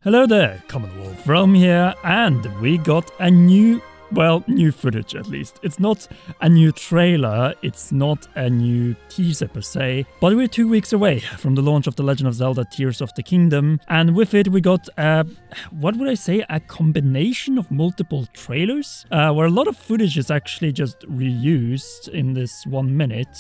Hello there, Commonwealth from here, and we got a new footage at least. It's not a new trailer, it's not a new teaser per se, but we're 2 weeks away from the launch of The Legend of Zelda Tears of the Kingdom, and with it we got what would I say, a combination of multiple trailers, where a lot of footage is actually just reused in this 1 minute,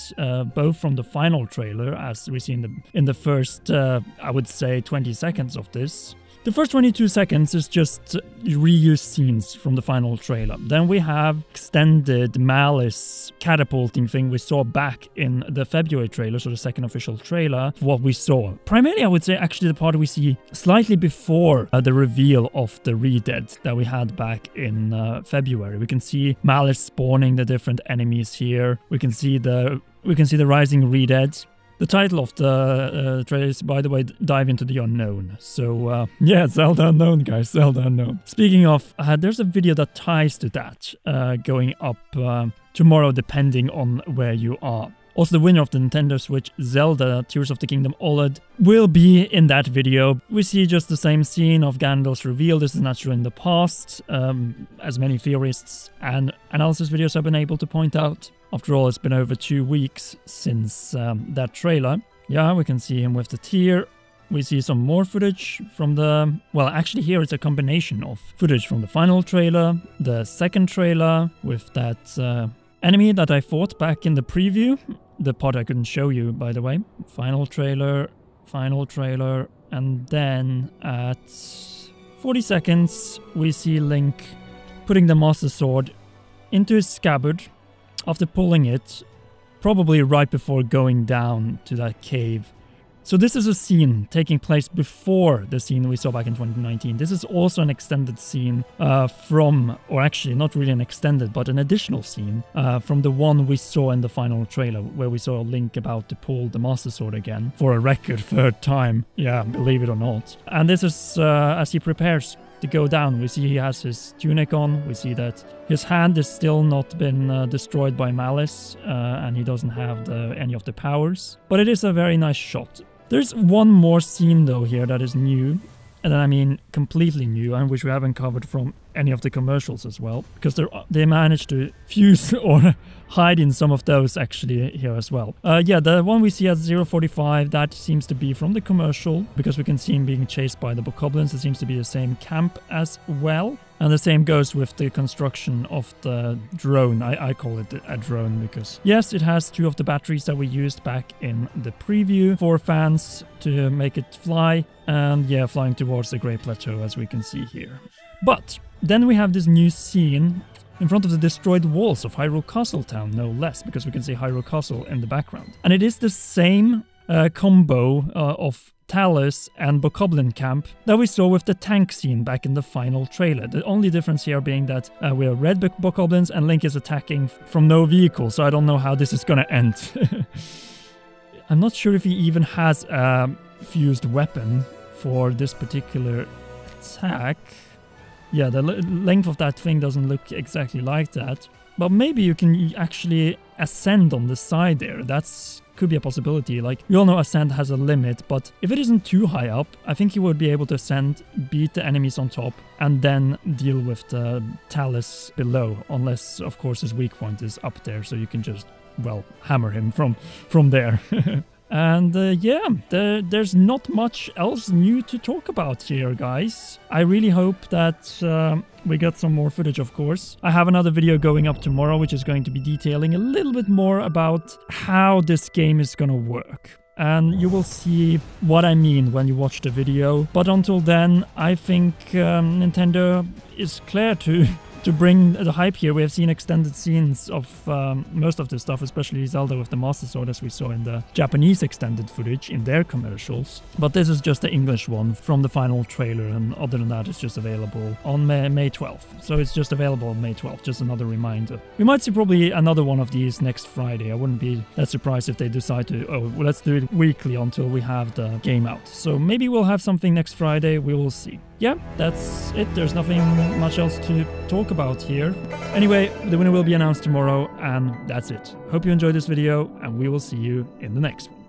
both from the final trailer, as we see in the first, I would say 20 seconds of this. The first 22 seconds is just reused scenes from the final trailer. Then we have extended Malice catapulting thing we saw back in the February trailer, so the second official trailer, what we saw. Primarily, I would say actually the part we see slightly before the reveal of the Re-Dead that we had back in February. We can see Malice spawning the different enemies here. We can see the rising Re-Dead. The title of the trailer is, by the way, Dive into the Unknown. So, yeah, Zelda Unknown, guys, Zelda Unknown. Speaking of, there's a video that ties to that going up tomorrow, depending on where you are. Also, the winner of the Nintendo Switch Zelda Tears of the Kingdom OLED will be in that video. We see just the same scene of Ganondorf's reveal. This is naturally in the past, as many theorists and analysis videos have been able to point out. After all, it's been over 2 weeks since that trailer. Yeah, we can see him with the tear. We see some more footage from the... Well, actually here it's a combination of footage from the final trailer, the second trailer with that enemy that I fought back in the preview. The part I couldn't show you, by the way. Final trailer, and then at 40 seconds we see Link putting the Master Sword into his scabbard after pulling it, probably right before going down to that cave. So this is a scene taking place before the scene we saw back in 2019. This is also an extended scene or actually not really an extended, but an additional scene from the one we saw in the final trailer, where we saw Link about to pull the Master Sword again for a record 3rd time. Yeah, believe it or not. And this is as he prepares to go down. We see he has his tunic on. We see that his hand has still not been destroyed by Malice, and he doesn't have any of the powers. But it is a very nice shot. There's one more scene though here that is new, and I mean completely new, and which we haven't covered from any of the commercials as well, because they managed to fuse or hide in some of those actually here as well. Yeah, the one we see at 0:45, that seems to be from the commercial, because we can see him being chased by the bokoblins. It seems to be the same camp as well. And the same goes with the construction of the drone. I call it a drone because, yes, it has 2 of the batteries that we used back in the preview for fans to make it fly. And yeah, flying towards the Great Plateau, as we can see here. But then we have this new scene in front of the destroyed walls of Hyrule Castle town, no less, because we can see Hyrule Castle in the background. And it is the same combo of Talus and Bokoblin camp that we saw with the tank scene back in the final trailer. The only difference here being that we are red Bokoblins and Link is attacking from no vehicle, so I don't know how this is gonna end. I'm not sure if he even has a fused weapon for this particular attack. Yeah, the length of that thing doesn't look exactly like that. But maybe you can actually ascend on the side there. That's could be a possibility. Like, we all know ascend has a limit, but if it isn't too high up, I think you would be able to ascend, beat the enemies on top, and then deal with the Talus below. Unless, of course, his weak point is up there, so you can just, well, hammer him from there. And yeah, there's not much else new to talk about here, guys. I really hope that we get some more footage, of course. I have another video going up tomorrow, which is going to be detailing a little bit more about how this game is gonna work. And you will see what I mean when you watch the video. But until then, I think Nintendo is clear to bring the hype here. We have seen extended scenes of most of this stuff, especially Zelda with the Master Sword, as we saw in the Japanese extended footage in their commercials. But this is just the English one from the final trailer, and other than that, it's just available on May 12th. So it's just available on May 12th, just another reminder. We might see probably another one of these next Friday. I wouldn't be that surprised if they decide to, oh, well, let's do it weekly until we have the game out. So maybe we'll have something next Friday, we will see. Yeah, that's it. There's nothing much else to talk about here. Anyway, the winner will be announced tomorrow, and that's it. Hope you enjoyed this video, and we will see you in the next one.